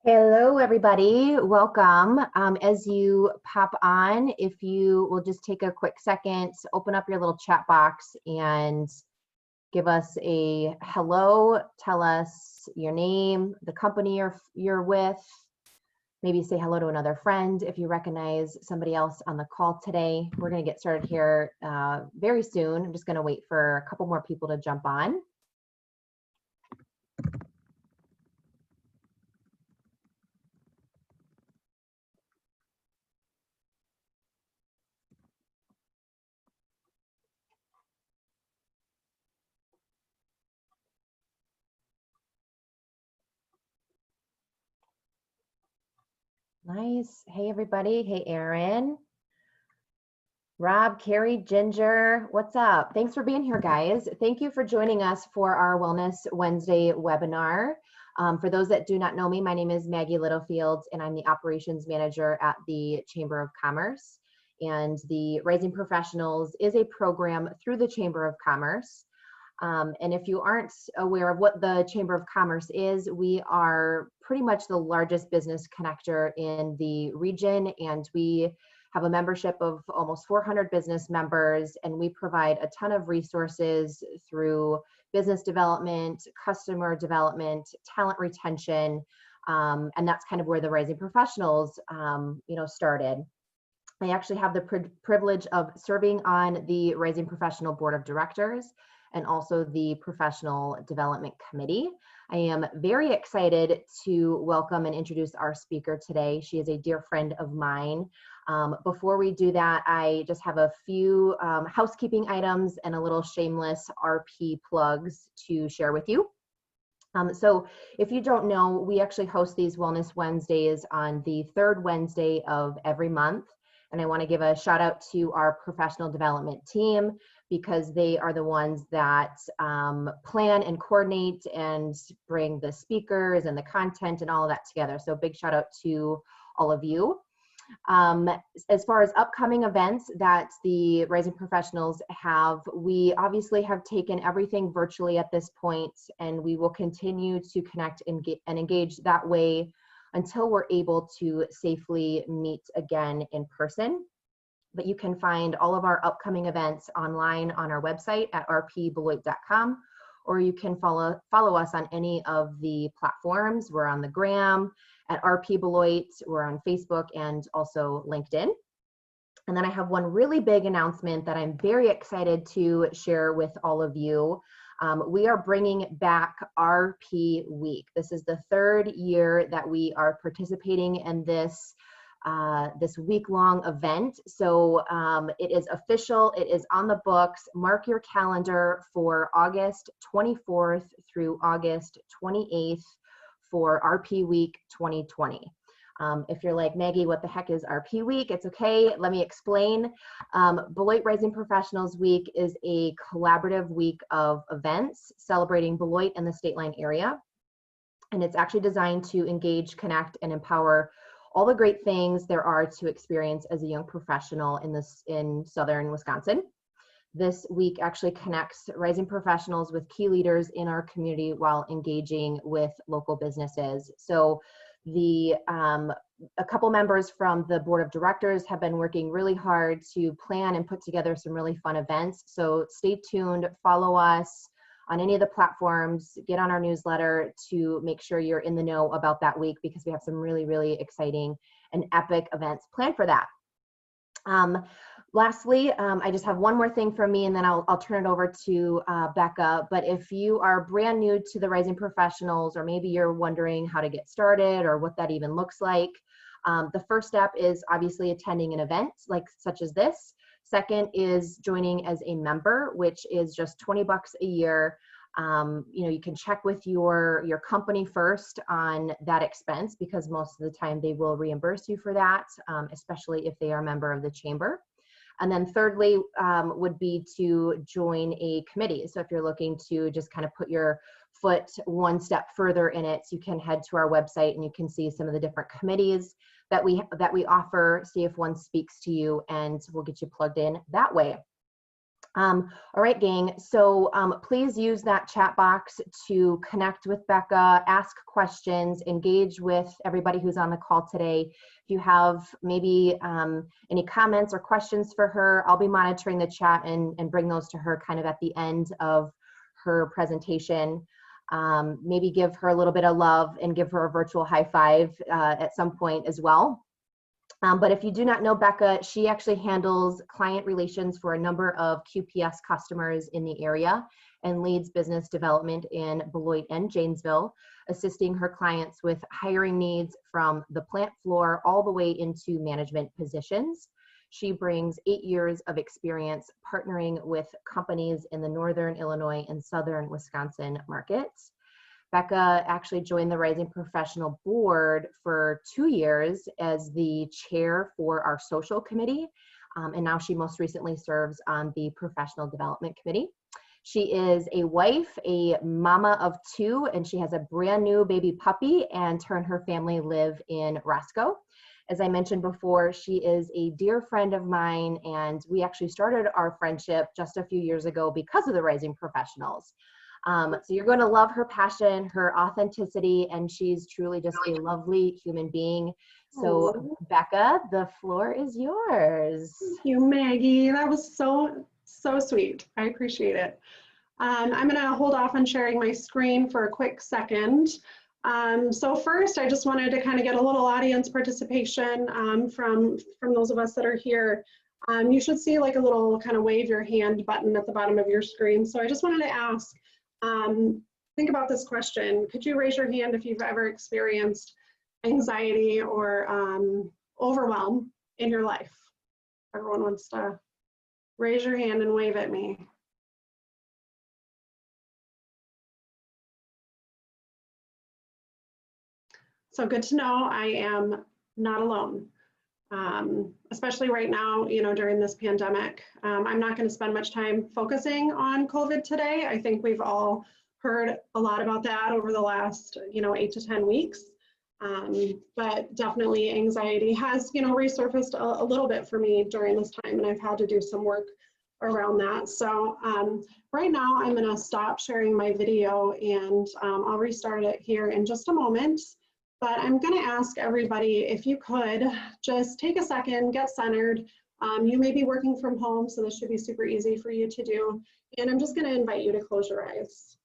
Hello, everybody. Welcome. As you pop on, if you will just take a quick second, open up your little chat box and give us a hello. Tell us your name, the company you're with. Maybe say hello to another friend if you recognize somebody else on the call today. We're going to get started here very soon. I'm just going to wait for a couple more people to jump on. Nice. Hey, everybody. Hey, Erin. Rob, Carrie, Ginger, what's up? Thanks for being here, guys. Thank you for joining us for our Wellness Wednesday webinar. For those that do not know me, my name is Maggie Littlefield, and I'm the Operations Manager at the Chamber of Commerce. And the Rising Professionals is a program through the Chamber of Commerce. And if you aren't aware of what the Chamber of Commerce is, we are pretty much the largest business connector in the region, and we have a membership of almost 400 business members, and we provide a ton of resources through business development, customer development, talent retention, and that's kind of where the Rising Professionals started. I actually have the privilege of serving on the Rising Professional Board of Directors and also the Professional Development Committee. I am very excited to welcome and introduce our speaker today. She is a dear friend of mine. Before we do that, I just have a few housekeeping items and a little shameless RP plugs to share with you. So if you don't know, we actually host these Wellness Wednesdays on the third Wednesday of every month. And I want to give a shout out to our professional development team, because they are the ones that plan and coordinate and bring the speakers and the content and all of that together. So big shout out to all of you. As far as upcoming events that the Rising Professionals have, we obviously have taken everything virtually at this point, and we will continue to connect and engage that way until we're able to safely meet again in person. But you can find all of our upcoming events online on our website at rpbeloit.com, or you can follow us on any of the platforms. We're on the Gram at RPBeloit, we're on Facebook, and also LinkedIn. And then I have one really big announcement that I'm very excited to share with all of you. We are bringing back RP Week. This is the third year that we are participating in this week-long event. So it is official, it is on the books. Mark your calendar for August 24th through August 28th for RP Week 2020. If you're like, Maggie, what the heck is RP Week? It's okay, let me explain. Beloit Rising Professionals Week is a collaborative week of events celebrating Beloit and the State Line area. And it's actually designed to engage, connect, and empower all the great things there are to experience as a young professional in Southern Wisconsin. This week actually connects Rising Professionals with key leaders in our community while engaging with local businesses. So a couple members from the board of directors have been working really hard to plan and put together some really fun events. So stay tuned, follow us on any of the platforms, get on our newsletter to make sure you're in the know about that week, because we have some really, really exciting and epic events planned for that. Lastly, I just have one more thing from me, and then I'll turn it over to Becca. But if you are brand new to the Rising Professionals, or maybe you're wondering how to get started or what that even looks like, the first step is obviously attending an event such as this. Second is joining as a member, which is just $20 a year. You can check with your company first on that expense, because most of the time they will reimburse you for that, especially if they are a member of the chamber. And then thirdly would be to join a committee. So if you're looking to just kind of put your foot one step further in it, you can head to our website and you can see some of the different committees that we offer, see if one speaks to you, and we'll get you plugged in that way. All right, gang. So please use that chat box to connect with Becca, ask questions, engage with everybody who's on the call today. If you have maybe any comments or questions for her, I'll be monitoring the chat and bring those to her kind of at the end of her presentation. Maybe give her a little bit of love and give her a virtual high five at some point as well. But if you do not know Becca, she actually handles client relations for a number of QPS customers in the area and leads business development in Beloit and Janesville, assisting her clients with hiring needs from the plant floor all the way into management positions. She brings 8 years of experience partnering with companies in the Northern Illinois and Southern Wisconsin markets. Becca actually joined the Rising Professional Board for 2 years as the chair for our social committee, and now she most recently serves on the professional development committee. She is a wife, a mama of 2, and she has a brand new baby puppy, and her and her family live in Roscoe. As I mentioned before, she is a dear friend of mine, and we actually started our friendship just a few years ago because of the Rising Professionals. So you're going to love her passion, her authenticity, and she's truly just a lovely human being. So Becca, the floor is yours. Thank you, Maggie. That was so sweet. I appreciate it. I'm going to hold off on sharing my screen for a quick second. So first, I just wanted to kind of get a little audience participation from those of us that are here. You should see like a little kind of wave your hand button at the bottom of your screen. So I just wanted to ask, think about this question. Could you raise your hand if you've ever experienced anxiety or overwhelm in your life? Everyone wants to raise your hand and wave at me. So good to know I am not alone, especially right now, you know, during this pandemic. I'm not going to spend much time focusing on COVID today. I think we've all heard a lot about that over the last, 8 to 10 weeks. But definitely anxiety has, resurfaced a little bit for me during this time, and I've had to do some work around that. So right now I'm going to stop sharing my video, and I'll restart it here in just a moment. But I'm going to ask everybody if you could just take a second, get centered. You may be working from home, so this should be super easy for you to do. And I'm just going to invite you to close your eyes.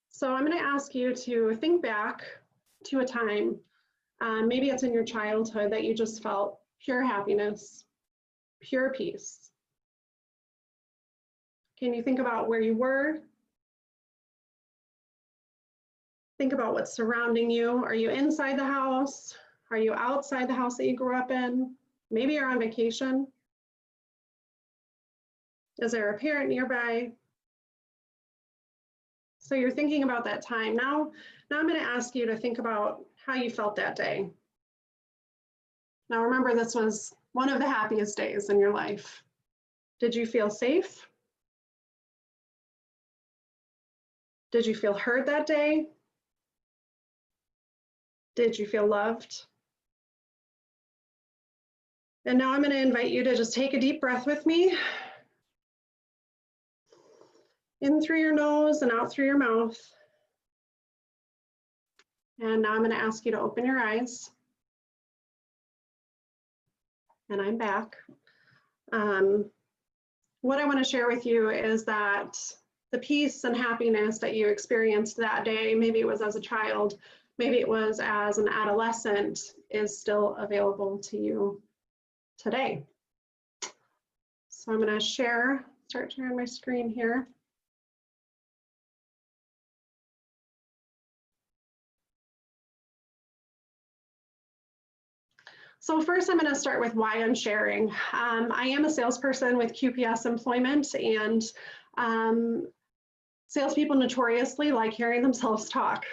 So I'm going to ask you to think back to a time, maybe it's in your childhood, that you just felt pure happiness, pure peace. Can you think about where you were? Think about what's surrounding you. Are you inside the house? Are you outside the house that you grew up in? Maybe you're on vacation. Is there a parent nearby? So you're thinking about that time. Now I'm going to ask you to think about how you felt that day. Now remember, this was one of the happiest days in your life. Did you feel safe? Did you feel heard that day? Did you feel loved? And now I'm going to invite you to just take a deep breath with me. In through your nose and out through your mouth. And now I'm going to ask you to open your eyes. And I'm back. What I want to share with you is that the peace and happiness that you experienced that day, maybe it was as a child, maybe it was as an adolescent, is still available to you today. So I'm going to start sharing my screen here. So first, I'm going to start with why I'm sharing. I am a salesperson with QPS Employment, and salespeople notoriously like hearing themselves talk.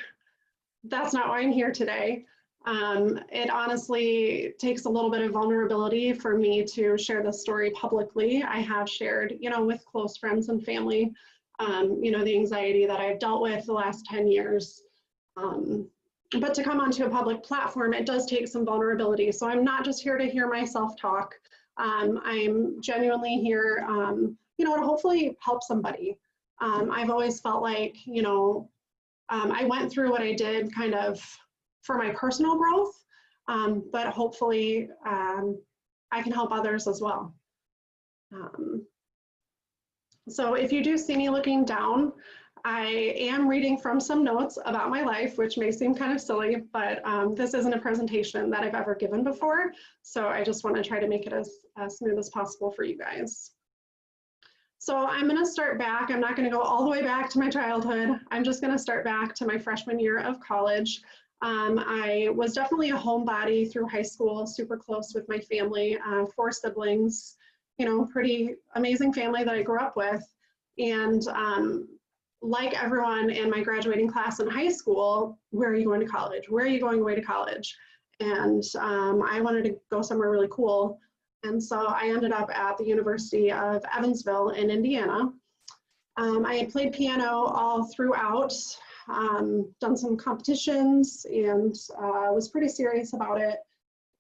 That's not why I'm here today. It honestly takes a little bit of vulnerability for me to share this story publicly. I have shared, with close friends and family, the anxiety that I've dealt with the last 10 years. But to come onto a public platform, it does take some vulnerability. So I'm not just here to hear myself talk. I'm genuinely here, you know, to hopefully help somebody. I've always felt like, you know, I went through what I did kind of for my personal growth, but hopefully I can help others as well. So if you do see me looking down, I am reading from some notes about my life, which may seem kind of silly, but this isn't a presentation that I've ever given before. So I just want to try to make it as smooth as possible for you guys. So I'm going to start back. I'm not going to go all the way back to my childhood. I'm just going to start back to my freshman year of college. I was definitely a homebody through high school, super close with my family, 4 siblings, you know, pretty amazing family that I grew up with. And like everyone in my graduating class in high school, where are you going to college? Where are you going away to college? And I wanted to go somewhere really cool. And so I ended up at the University of Evansville in Indiana. I had played piano all throughout, done some competitions, and was pretty serious about it.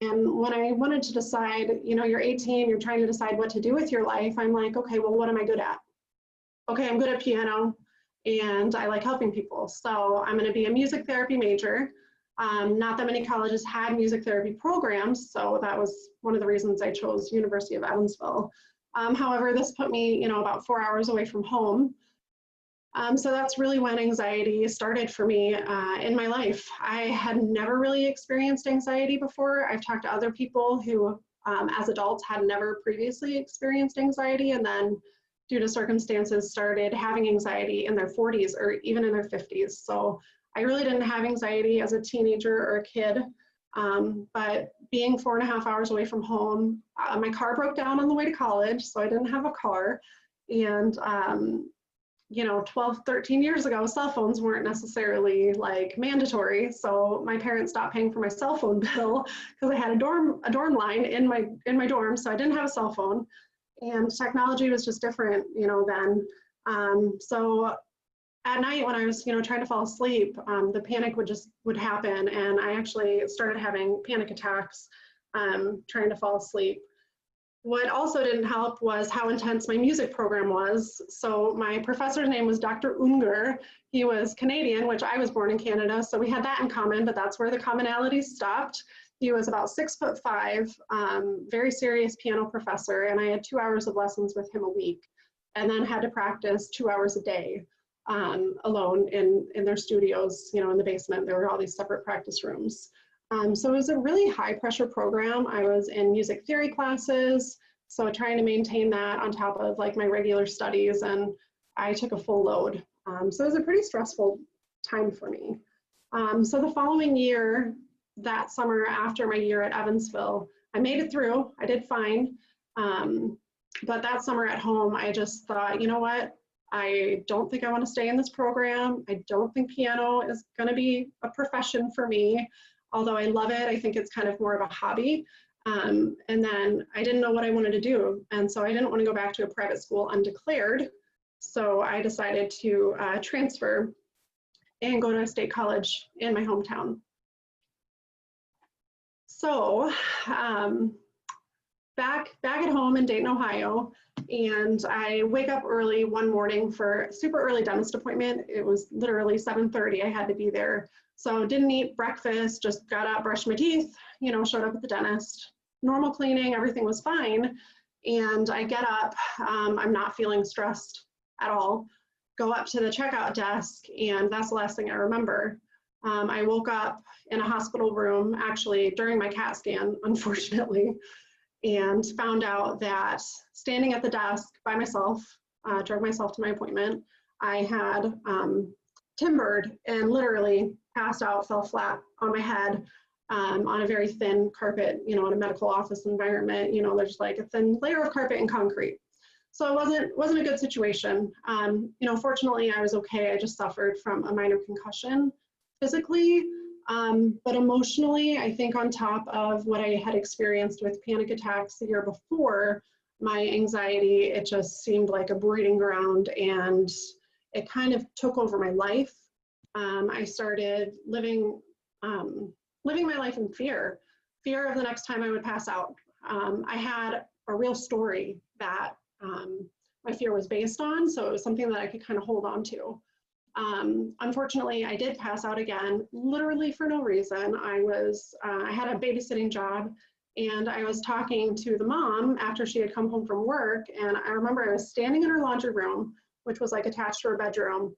And when I wanted to decide, you know, you're 18, you're trying to decide what to do with your life, I'm like, okay, well, what am I good at? Okay, I'm good at piano, and I like helping people. So I'm going to be a music therapy major. Not that many colleges had music therapy programs, so that was one of the reasons I chose University of Evansville. However, this put me, you know, about 4 hours away from home. So that's really when anxiety started for me in my life. I had never really experienced anxiety before. I've talked to other people who, as adults, had never previously experienced anxiety, and then due to circumstances started having anxiety in their 40s or even in their 50s. So I really didn't have anxiety as a teenager or a kid, but being 4.5 hours away from home, my car broke down on the way to college, so I didn't have a car. And you know, 12, 13 years ago, cell phones weren't necessarily like mandatory. So my parents stopped paying for my cell phone bill because I had a dorm line in my dorm. So I didn't have a cell phone, and technology was just different, you know, then. So at night when I was, you know, trying to fall asleep, the panic would happen. And I actually started having panic attacks, trying to fall asleep. What also didn't help was how intense my music program was. So my professor's name was Dr. Unger. He was Canadian, which I was born in Canada, so we had that in common, but that's where the commonalities stopped. He was about 6'5", very serious piano professor, and I had 2 hours of lessons with him a week, and then had to practice 2 hours a day alone in their studios, you know, in the basement. There were all these separate practice rooms. So it was a really high pressure program. I was in music theory classes, so trying to maintain that on top of like my regular studies, and I took a full load. So it was a pretty stressful time for me. So the following year, that summer after my year at Evansville, I made it through, I did fine. But that summer at home, I just thought, you know what? I don't think I want to stay in this program. I don't think piano is going to be a profession for me. Although I love it, I think it's kind of more of a hobby. And then I didn't know what I wanted to do. And so I didn't want to go back to a private school undeclared. So I decided to transfer and go to a state college in my hometown. So back at home in Dayton, Ohio, and I wake up early one morning for a super early dentist appointment. It was literally 7:30, I had to be there. So didn't eat breakfast, just got up, brushed my teeth, you know, showed up at the dentist, normal cleaning, everything was fine. And I get up, I'm not feeling stressed at all, go up to the checkout desk, and that's the last thing I remember. I woke up in a hospital room, actually during my CAT scan, unfortunately, and found out that standing at the desk by myself, drove myself to my appointment, I had timbered and literally passed out, fell flat on my head on a very thin carpet, you know, in a medical office environment, you know, there's like a thin layer of carpet and concrete. So it wasn't a good situation. You know, fortunately I was okay. I just suffered from a minor concussion physically, but emotionally, I think on top of what I had experienced with panic attacks the year before, my anxiety, it just seemed like a breeding ground, and it kind of took over my life. I started living my life in fear of the next time I would pass out. I had a real story that my fear was based on. So it was something that I could kind of hold on to. Unfortunately, I did pass out again, literally for no reason. I had a babysitting job, and I was talking to the mom after she had come home from work. And I remember I was standing in her laundry room, which was like attached to her bedroom.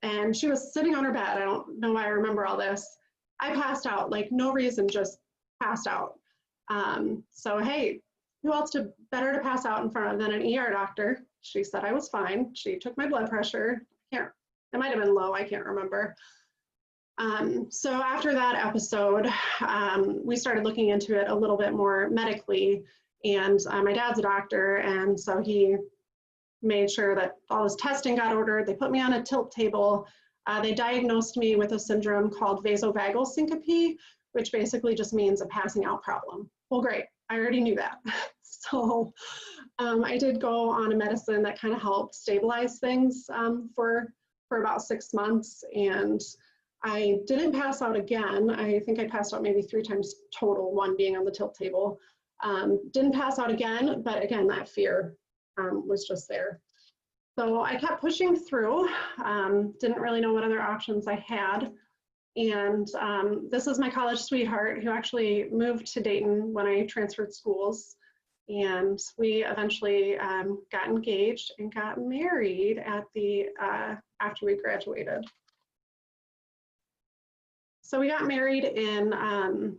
And she was sitting on her bed. I don't know why I remember all this. I passed out, like no reason, just passed out. So, hey, who else better to pass out in front of than an ER doctor? She said I was fine. She took my blood pressure. It might have been low, I can't remember. So after that episode, we started looking into it a little bit more medically, and my dad's a doctor, and so he made sure that all this testing got ordered. They put me on a tilt table. They diagnosed me with a syndrome called vasovagal syncope, which basically just means a passing out problem. Well, great, I already knew that. So I did go on a medicine that kind of helped stabilize things for about 6 months, and I didn't pass out again. I think I passed out maybe 3 times total, one being on the tilt table. Didn't pass out again, but again, that fear was just there. So I kept pushing through, didn't really know what other options I had. And this is my college sweetheart who actually moved to Dayton when I transferred schools. And we eventually got engaged and got married at after we graduated. So we got married in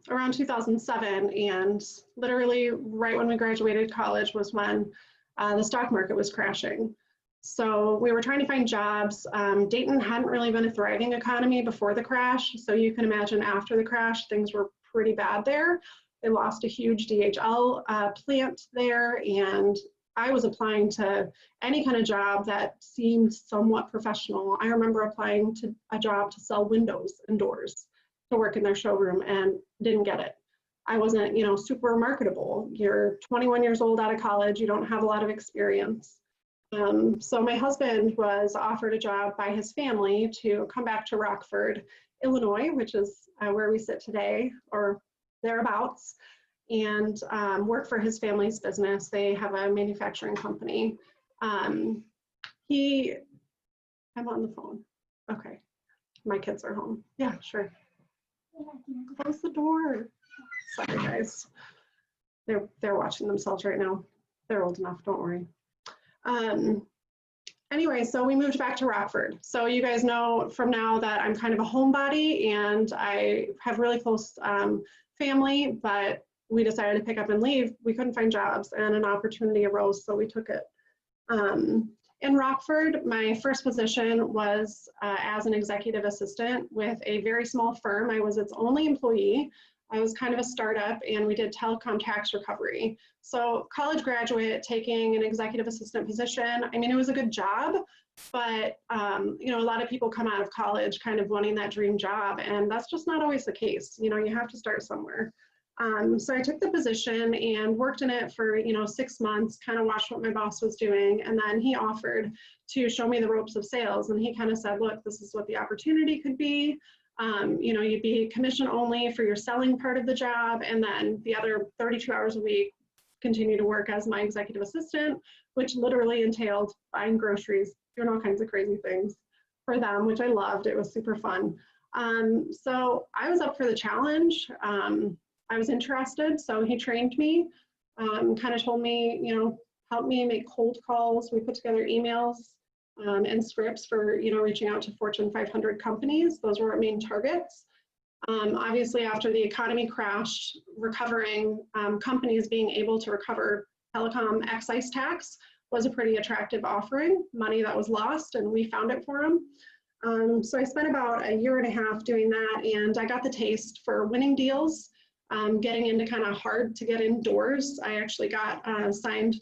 around 2007, and literally right when we graduated college was when the stock market was crashing. So we were trying to find jobs. Dayton hadn't really been a thriving economy before the crash. So you can imagine after the crash, things were pretty bad there. They lost a huge DHL plant there, and I was applying to any kind of job that seemed somewhat professional. I remember applying to a job to sell windows and doors to work in their showroom and didn't get it. I wasn't, super marketable. You're 21 years old out of college, you don't have a lot of experience. So my husband was offered a job by his family to come back to Rockford, Illinois, which is where we sit today, or thereabouts, and work for his family's business. They have a manufacturing company. I'm on the phone. Okay, my kids are home. Yeah, sure. Close the door. Sorry, guys. They're watching themselves right now. They're old enough, don't worry. Anyway, so we moved back to Rockford. So you guys know from now that I'm kind of a homebody and I have really close family, but we decided to pick up and leave. We couldn't find jobs and an opportunity arose, so we took it. In Rockford, my first position was as an executive assistant with a very small firm. I was its only employee. I was kind of a startup, and we did telecom tax recovery. So college graduate taking an executive assistant position, I mean, it was a good job, but a lot of people come out of college kind of wanting that dream job, and that's just not always the case. You have to start somewhere. So I took the position and worked in it for 6 months, kind of watched what my boss was doing, and then he offered to show me the ropes of sales, and he kind of said, look, this is what the opportunity could be. You'd be commission only for your selling part of the job, and then the other 32 hours a week continue to work as my executive assistant, which literally entailed buying groceries, doing all kinds of crazy things for them, which I loved. It was super fun. So I was up for the challenge. I was interested, so he trained me, kind of told me, helped me make cold calls. We put together emails and scripts for, reaching out to Fortune 500 companies. Those were our main targets. Obviously, after the economy crashed, recovering companies being able to recover telecom excise tax was a pretty attractive offering, money that was lost, and we found it for them. So I spent about a year and a half doing that, and I got the taste for winning deals, getting into kind of hard to get in doors. I actually got signed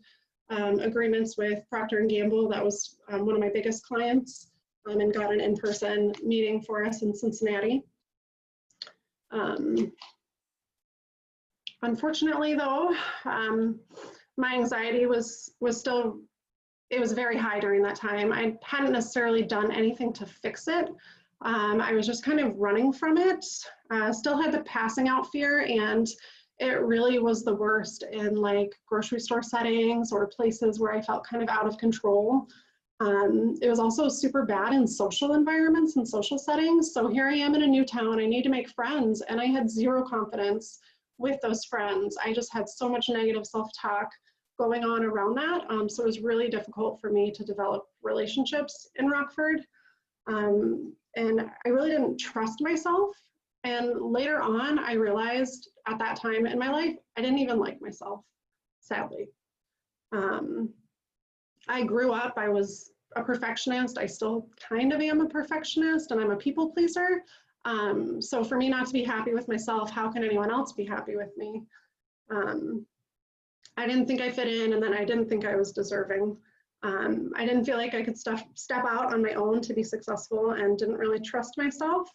agreements with Procter & Gamble. That was one of my biggest clients, and got an in-person meeting for us in Cincinnati. Unfortunately, though, my anxiety was still, it was very high during that time. I hadn't necessarily done anything to fix it. I was just kind of running from it. Still had the passing out fear, and it really was the worst in like grocery store settings or places where I felt kind of out of control. It was also super bad in social environments and social settings. So here I am in a new town, I need to make friends, and I had zero confidence with those friends. I just had so much negative self-talk going on around that. So it was really difficult for me to develop relationships in Rockford. And I really didn't trust myself. And later on, I realized at that time in my life, I didn't even like myself, sadly. I grew up, I was a perfectionist. I still kind of am a perfectionist, and I'm a people pleaser. So for me not to be happy with myself, how can anyone else be happy with me? I didn't think I fit in, and then I didn't think I was deserving. I didn't feel like I could step out on my own to be successful, and didn't really trust myself.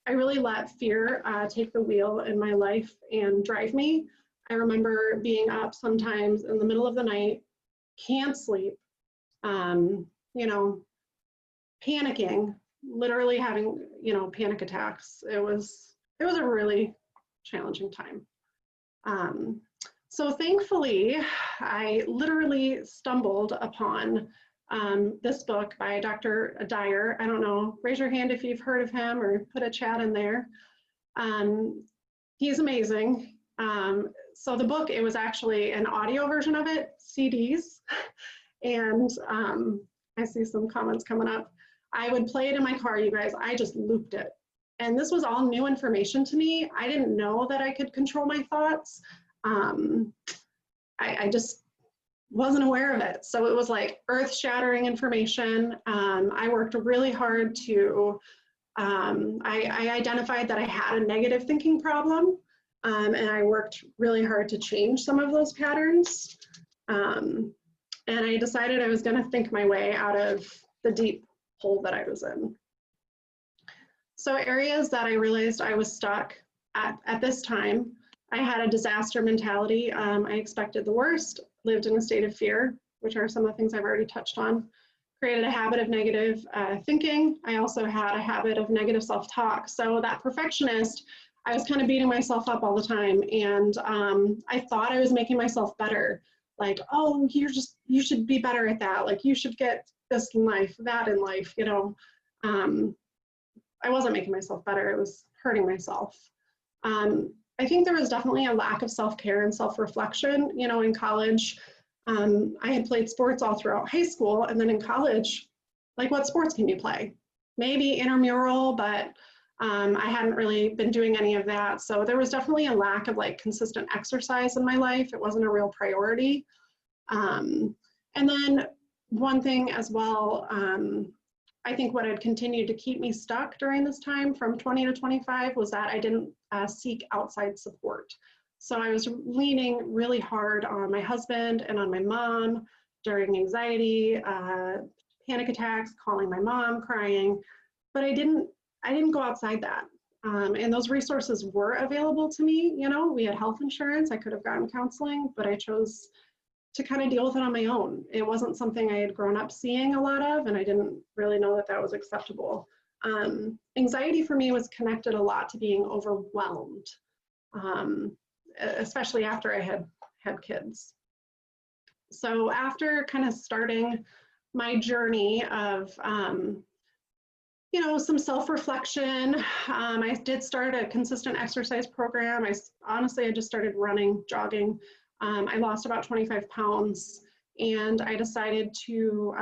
I really let fear take the wheel in my life and drive me. I remember being up sometimes in the middle of the night, can't sleep, you know, panicking, literally having, you know, panic attacks. It was a really challenging time. So thankfully, I literally stumbled upon this book by Dr. Dyer. I don't know, raise your hand if you've heard of him or put a chat in there. He's amazing. So the book, it was actually an audio version of it, CDs. And I see some comments coming up. I would play it in my car, you guys. I just looped it. And this was all new information to me. I didn't know that I could control my thoughts. I just wasn't aware of it. So it was like earth-shattering information. I worked really hard to, I identified that I had a negative thinking problem, and I worked really hard to change some of those patterns. And I decided I was going to think my way out of the deep hole that I was in. So areas that I realized I was stuck at this time, I had a disaster mentality. I expected the worst, lived in a state of fear, which are some of the things I've already touched on, created a habit of negative thinking. I also had a habit of negative self-talk. So that perfectionist, I was kind of beating myself up all the time. And I thought I was making myself better. Like, oh, you should be better at that. Like, you should get this in life, that in life, you know. I wasn't making myself better. It was hurting myself. I think there was definitely a lack of self-care and self-reflection. You know, in college, I had played sports all throughout high school, and then in college, like, what sports can you play? Maybe intramural, but I hadn't really been doing any of that. So there was definitely a lack of like consistent exercise in my life. It wasn't a real priority. And then one thing as well, I think what had continued to keep me stuck during this time from 20 to 25 was that I didn't seek outside support. So I was leaning really hard on my husband and on my mom during anxiety, panic attacks, calling my mom, crying, but I didn't go outside that. And those resources were available to me. You know, we had health insurance, I could have gotten counseling, but I chose to kind of deal with it on my own. It wasn't something I had grown up seeing a lot of, and I didn't really know that that was acceptable. Anxiety for me was connected a lot to being overwhelmed, especially after I had kids. So after kind of starting my journey of, you know, some self-reflection, I did start a consistent exercise program. Honestly, I just started running, jogging. I lost about 25 pounds, and I decided to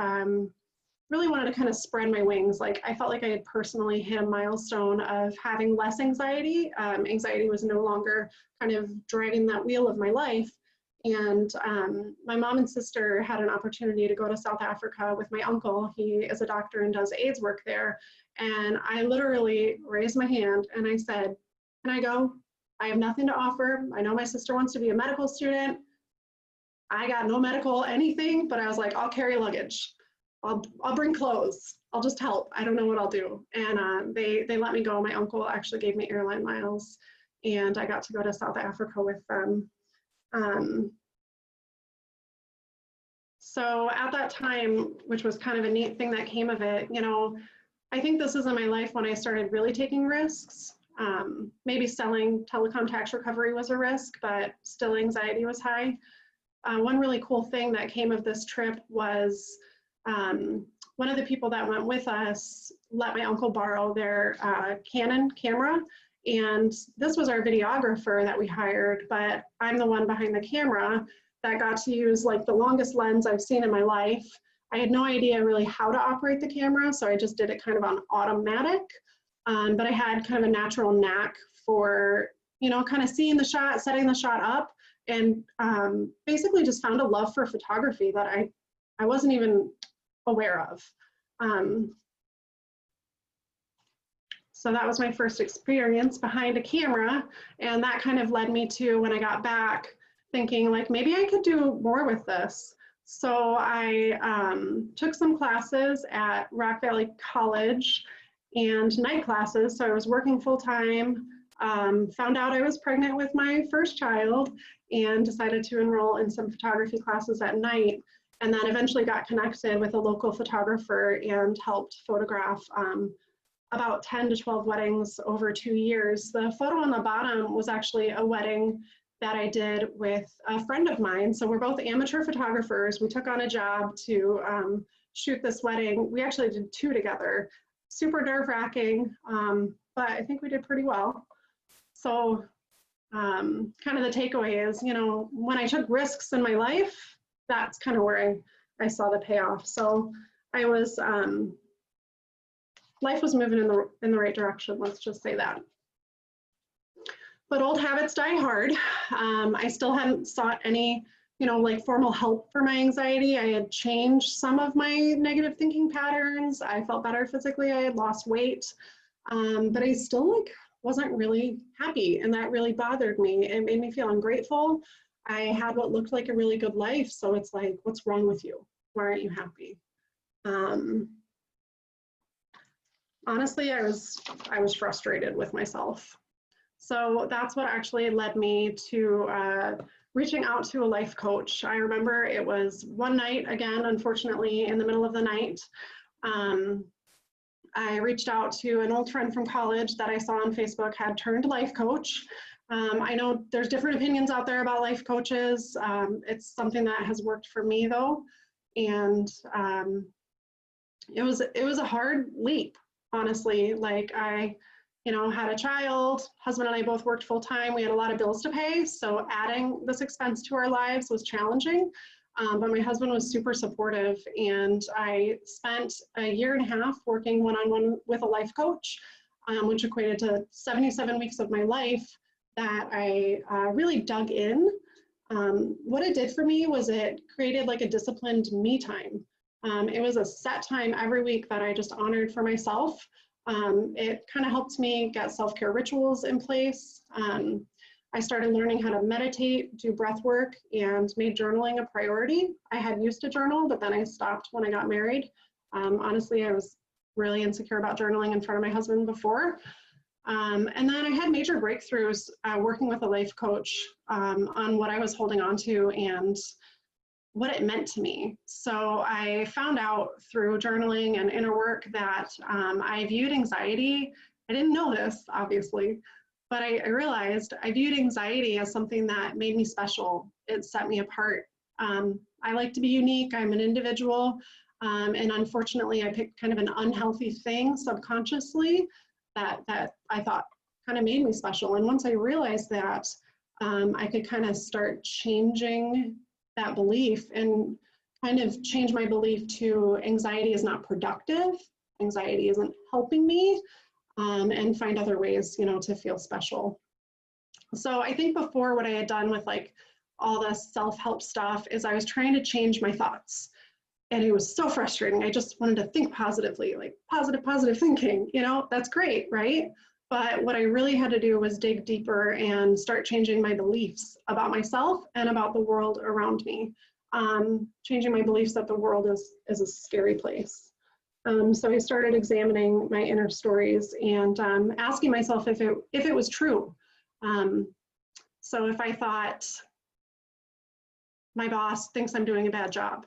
really wanted to kind of spread my wings. Like, I felt like I had personally hit a milestone of having less anxiety. Anxiety was no longer kind of driving that wheel of my life. And my mom and sister had an opportunity to go to South Africa with my uncle. He is a doctor and does AIDS work there. And I literally raised my hand and I said, "Can I go? I have nothing to offer. I know my sister wants to be a medical student. I got no medical anything, but I was like, I'll carry luggage. I'll bring clothes. I'll just help. I don't know what I'll do." And they let me go. My uncle actually gave me airline miles, and I got to go to South Africa with them. So at that time, which was kind of a neat thing that came of it, you know, I think this is in my life when I started really taking risks. Maybe selling telecom tax recovery was a risk, but still anxiety was high. One really cool thing that came of this trip was one of the people that went with us let my uncle borrow their Canon camera. And this was our videographer that we hired, but I'm the one behind the camera that got to use like the longest lens I've seen in my life. I had no idea really how to operate the camera, so I just did it kind of on automatic. But I had kind of a natural knack for, you know, kind of seeing the shot, setting the shot up, and basically just found a love for photography that I wasn't even aware of. So that was my first experience behind a camera, and that kind of led me to, when I got back, thinking like maybe I could do more with this. So I took some classes at Rock Valley College and night classes. So I was working full time, found out I was pregnant with my first child, and decided to enroll in some photography classes at night. And then eventually got connected with a local photographer and helped photograph about 10 to 12 weddings over 2 years. The photo on the bottom was actually a wedding that I did with a friend of mine. So we're both amateur photographers. We took on a job to shoot this wedding. We actually did 2 together. Super nerve-wracking, but I think we did pretty well. So kind of the takeaway is, you know, when I took risks in my life, that's kind of where I saw the payoff. So I was, life was moving in the right direction, let's just say that. But old habits die hard. I still hadn't sought any, you know, like formal help for my anxiety. I had changed some of my negative thinking patterns. I felt better physically. I had lost weight, but I still like wasn't really happy, and that really bothered me. It made me feel ungrateful. I had what looked like a really good life, so it's like, what's wrong with you? Why aren't you happy? Honestly, I was frustrated with myself. So that's what actually led me to reaching out to a life coach. I remember it was one night, again, unfortunately, in the middle of the night. I reached out to an old friend from college that I saw on Facebook had turned life coach. I know there's different opinions out there about life coaches. It's something that has worked for me though. And it was a hard leap, honestly. Like I, you know, had a child, husband and I both worked full time. We had a lot of bills to pay. So adding this expense to our lives was challenging. But my husband was super supportive, and I spent a 1.5 years working one-on-one with a life coach, which equated to 77 weeks of my life that I really dug in. What it did for me was it created like a disciplined me time. It was a set time every week that I just honored for myself. It kind of helped me get self-care rituals in place. I started learning how to meditate, do breath work, and made journaling a priority. I had used to journal, but then I stopped when I got married. Honestly, I was really insecure about journaling in front of my husband before. And then I had major breakthroughs working with a life coach on what I was holding on to and what it meant to me. So I found out through journaling and inner work that I viewed anxiety, I didn't know this, obviously, but I realized I viewed anxiety as something that made me special. It set me apart. I like to be unique. I'm an individual. And unfortunately, I picked kind of an unhealthy thing subconsciously that I thought kind of made me special. And once I realized that, I could kind of start changing that belief and kind of change my belief to anxiety is not productive. Anxiety isn't helping me. And find other ways, you know, to feel special. So I think before, what I had done with like all this self-help stuff is I was trying to change my thoughts, and it was so frustrating. I just wanted to think positively, like positive thinking, you know, that's great, right? But what I really had to do was dig deeper and start changing my beliefs about myself and about the world around me. Changing my beliefs that the world is a scary place. So I started examining my inner stories and asking myself if it was true. So if I thought my boss thinks I'm doing a bad job,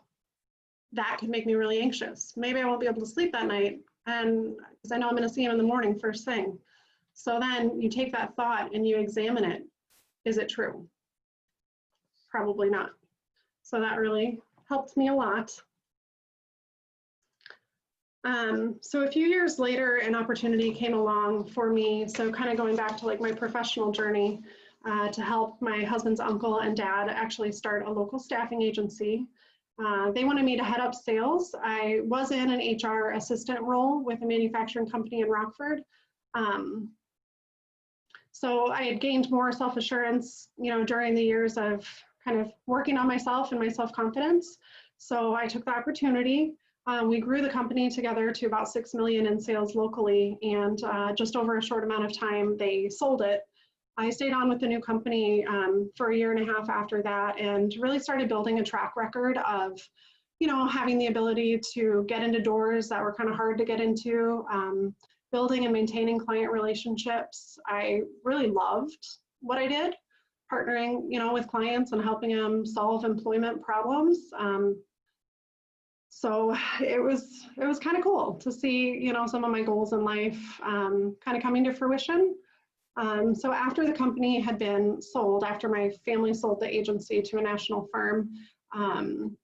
that could make me really anxious. Maybe I won't be able to sleep that night, and because I know I'm going to see him in the morning first thing. So then you take that thought and you examine it. Is it true? Probably not. So that really helped me a lot. So a few years later, an opportunity came along for me. So kind of going back to like my professional journey, to help my husband's uncle and dad actually start a local staffing agency. They wanted me to head up sales. I was in an HR assistant role with a manufacturing company in Rockford. So I had gained more self-assurance, during the years of kind of working on myself and my self-confidence. So I took the opportunity. We grew the company together to about 6 million in sales locally, and just over a short amount of time, they sold it. I stayed on with the new company for 1.5 years after that, and really started building a track record of, having the ability to get into doors that were kind of hard to get into, building and maintaining client relationships. I really loved what I did, partnering, with clients and helping them solve employment problems. So it was kind of cool to see, some of my goals in life kind of coming to fruition. So after the company had been sold, after my family sold the agency to a national firm, an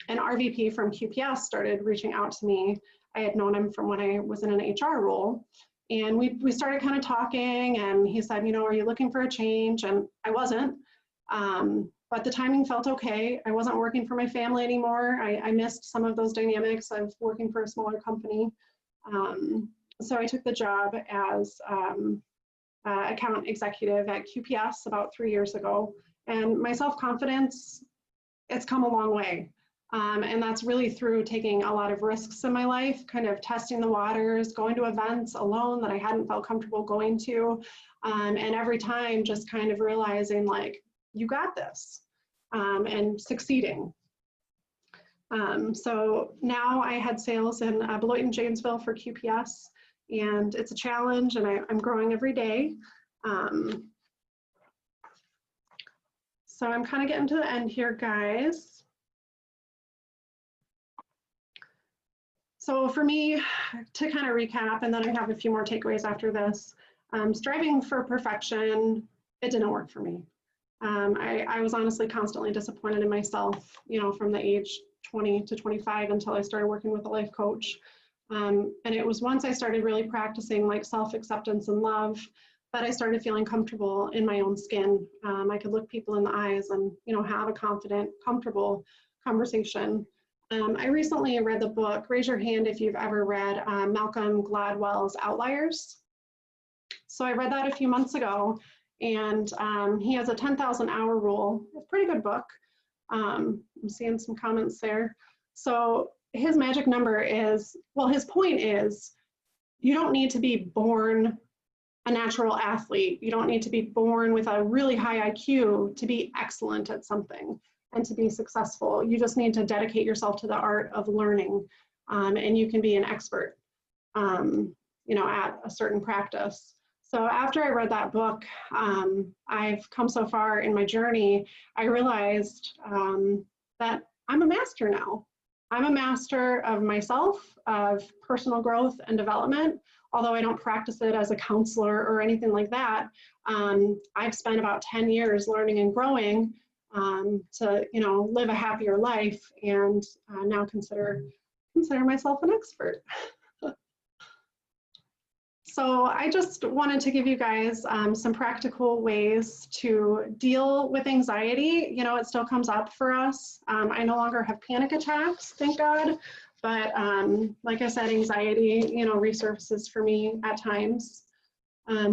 RVP from QPS started reaching out to me. I had known him from when I was in an HR role. And we started kind of talking, and he said, are you looking for a change? And I wasn't. But the timing felt okay. I wasn't working for my family anymore. I missed some of those dynamics of working for a smaller company. So I took the job as account executive at QPS about 3 years ago. And my self-confidence, it's come a long way. And that's really through taking a lot of risks in my life, kind of testing the waters, going to events alone that I hadn't felt comfortable going to. And every time just kind of realizing like, you got this, and succeeding. So now I had sales in Beloit and Janesville for QPS, and it's a challenge, and I'm growing every day. So I'm kind of getting to the end here, guys. So for me, to kind of recap, and then I have a few more takeaways after this, striving for perfection, it didn't work for me. I was honestly constantly disappointed in myself, from the age 20 to 25 until I started working with a life coach. And it was once I started really practicing like self-acceptance and love that I started feeling comfortable in my own skin. I could look people in the eyes and, have a confident, comfortable conversation. I recently read the book, raise your hand if you've ever read Malcolm Gladwell's Outliers. So I read that a few months ago, and he has a 10,000 hour rule. It's a pretty good book. I'm seeing some comments there. So his magic number is, well, his point is, you don't need to be born a natural athlete. You don't need to be born with a really high IQ to be excellent at something and to be successful. You just need to dedicate yourself to the art of learning, and you can be an expert, at a certain practice. So after I read that book, I've come so far in my journey, I realized that I'm a master now. I'm a master of myself, of personal growth and development. Although I don't practice it as a counselor or anything like that, I've spent about 10 years learning and growing to, live a happier life, and now consider myself an expert. So I just wanted to give you guys some practical ways to deal with anxiety. It still comes up for us. I no longer have panic attacks, thank God. But like I said, anxiety, resurfaces for me at times.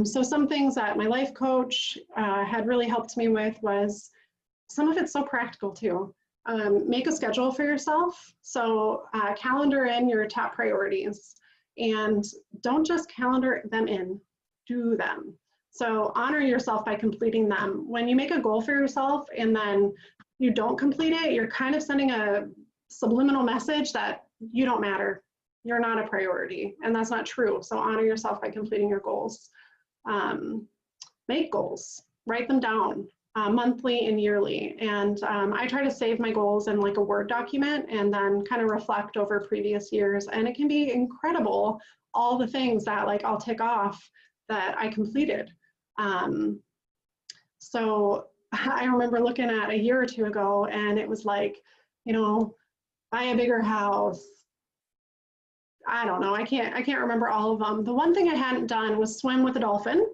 So some things that my life coach had really helped me with was, some of it's so practical too. Make a schedule for yourself. So calendar in your top priorities. And don't just calendar them in, do them. So honor yourself by completing them. When you make a goal for yourself and then you don't complete it, you're kind of sending a subliminal message that you don't matter. You're not a priority, and that's not true. So honor yourself by completing your goals. Make goals, write them down monthly and yearly. And I try to save my goals in like a Word document and then kind of reflect over previous years. And it can be incredible, all the things that like I'll tick off that I completed. So I remember looking at a year or two ago, and it was like, you know, buy a bigger house. I don't know, I can't remember all of them. The one thing I hadn't done was swim with a dolphin.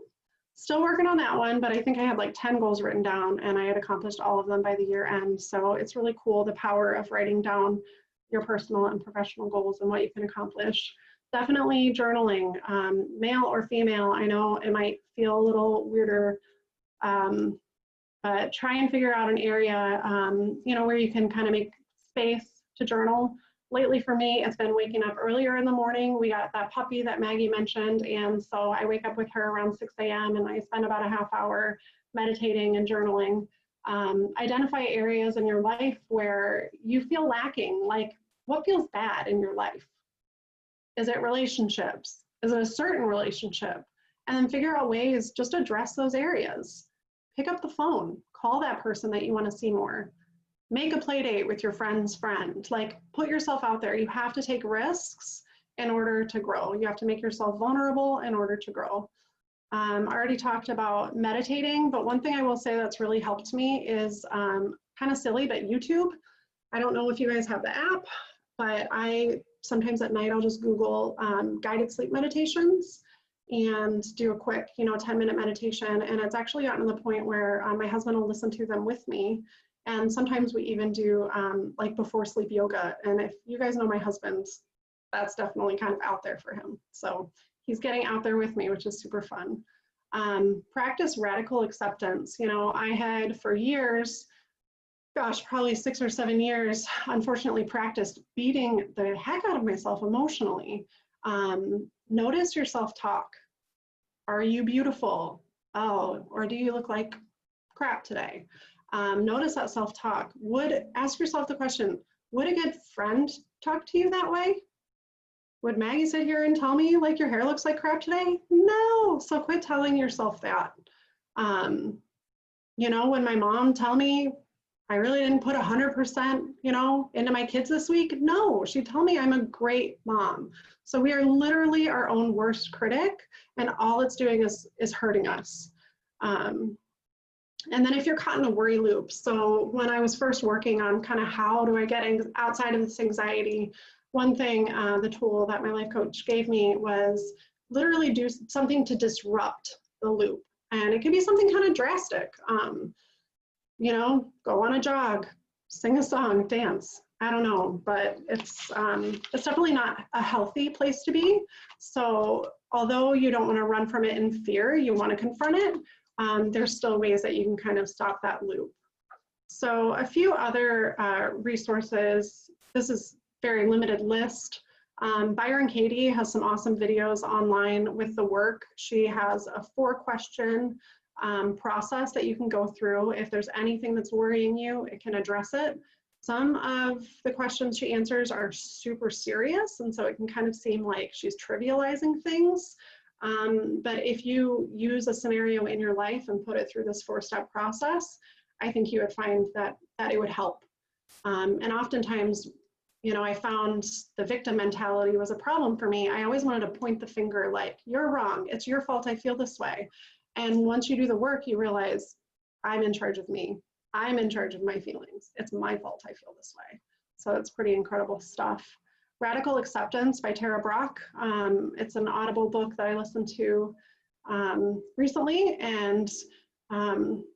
Still working on that one, but I think I had like 10 goals written down, and I had accomplished all of them by the year end. So it's really cool, the power of writing down your personal and professional goals and what you can accomplish. Definitely journaling, male or female. I know it might feel a little weirder, but try and figure out an area, you know, where you can kind of make space to journal. Lately for me, it's been waking up earlier in the morning. We got that puppy that Maggie mentioned, and so I wake up with her around 6 a.m. and I spend about a half hour meditating and journaling. Identify areas in your life where you feel lacking, like what feels bad in your life? Is it relationships? Is it a certain relationship? And then figure out ways, just address those areas. Pick up the phone, call that person that you want to see more. Make a play date with your friend's friend. Like, put yourself out there. You have to take risks in order to grow. You have to make yourself vulnerable in order to grow. I already talked about meditating, but one thing I will say that's really helped me is kind of silly, but YouTube. I don't know if you guys have the app, but I sometimes at night I'll just Google guided sleep meditations and do a quick, 10-minute meditation. And it's actually gotten to the point where my husband will listen to them with me. And sometimes we even do like before sleep yoga. And if you guys know my husband, that's definitely kind of out there for him. So he's getting out there with me, which is super fun. Practice radical acceptance. I had for years, gosh, probably 6 or 7 years, unfortunately practiced beating the heck out of myself emotionally. Notice your self-talk. Are you beautiful? Oh, or do you look like crap today? Notice that self-talk. Ask yourself the question, would a good friend talk to you that way? Would Maggie sit here and tell me like your hair looks like crap today? No, so quit telling yourself that. When my mom tell me I really didn't put 100%, into my kids this week, no, she'd tell me I'm a great mom. So we are literally our own worst critic, and all it's doing is hurting us. And then if you're caught in a worry loop, so when I was first working on kind of how do I get outside of this anxiety, one thing, the tool that my life coach gave me was literally do something to disrupt the loop. And it can be something kind of drastic. Go on a jog, sing a song, dance. I don't know, but it's definitely not a healthy place to be. So although you don't want to run from it in fear, you want to confront it. There's still ways that you can kind of stop that loop. So a few other resources. This is very limited list. Byron Katie has some awesome videos online with the work. She has a 4-question process that you can go through. If there's anything that's worrying you, it can address it. Some of the questions she answers are super serious, and so it can kind of seem like she's trivializing things. But if you use a scenario in your life and put it through this 4-step process, I think you would find that it would help. And oftentimes, I found the victim mentality was a problem for me. I always wanted to point the finger like, you're wrong, it's your fault I feel this way. And once you do the work, you realize I'm in charge of me. I'm in charge of my feelings. It's my fault I feel this way. So it's pretty incredible stuff. Radical Acceptance by Tara Brach. It's an Audible book that I listened to recently, and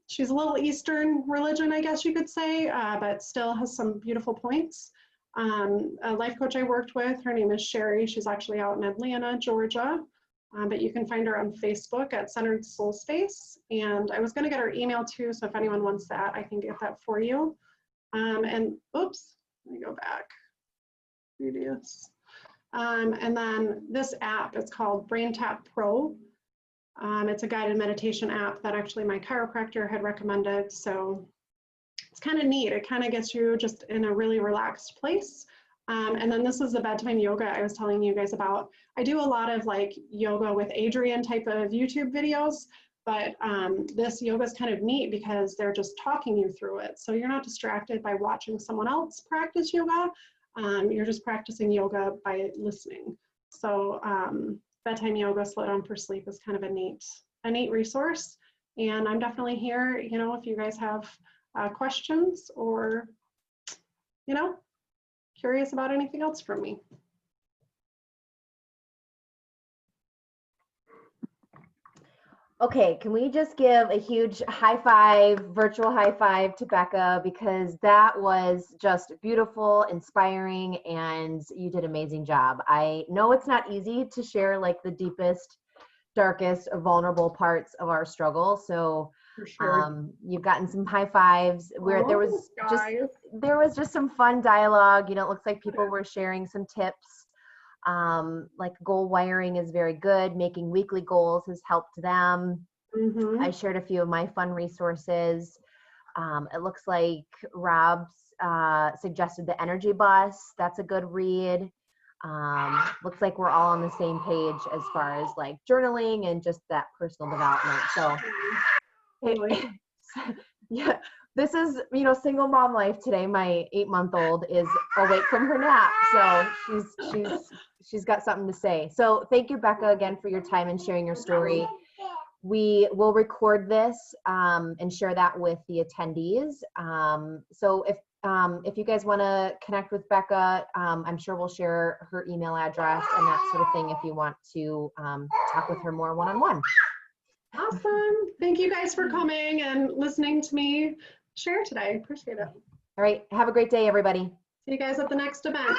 she's a little Eastern religion, I guess you could say, but still has some beautiful points. A life coach I worked with, her name is Sherry. She's actually out in Atlanta, Georgia, but you can find her on Facebook at Centered Soul Space. And I was going to get her email too, so if anyone wants that, I can get that for you. And oops, let me go back. Previous. And then this app, it's called BrainTap Pro. It's a guided meditation app that actually my chiropractor had recommended. So it's kind of neat. It kind of gets you just in a really relaxed place. And then this is the bedtime yoga I was telling you guys about. I do a lot of like yoga with Adriene type of YouTube videos, but this yoga is kind of neat because they're just talking you through it. So you're not distracted by watching someone else practice yoga. You're just practicing yoga by listening. So bedtime yoga, slow down for sleep is kind of a neat resource. And I'm definitely here, if you guys have questions or, curious about anything else from me. Okay, can we just give a huge high five, virtual high five to Becca, because that was just beautiful, inspiring, and you did an amazing job. I know it's not easy to share like the deepest, darkest, vulnerable parts of our struggle. So For sure. you've gotten some high fives where there was just some fun dialogue. It looks like people were sharing some tips. Like goal wiring is very good. Making weekly goals has helped them. Mm-hmm. I shared a few of my fun resources. It looks like Rob's suggested the energy bus. That's a good read. Looks like we're all on the same page as far as like journaling and just that personal development. So yeah, this is, single mom life today. My 8-month-old is awake from her nap. So she's got something to say. So thank you, Becca, again for your time and sharing your story. We will record this and share that with the attendees. So if you guys want to connect with Becca, I'm sure we'll share her email address and that sort of thing if you want to talk with her more one-on-one. Awesome. Thank you guys for coming and listening to me share today. Appreciate it. All right. Have a great day, everybody. See you guys at the next event.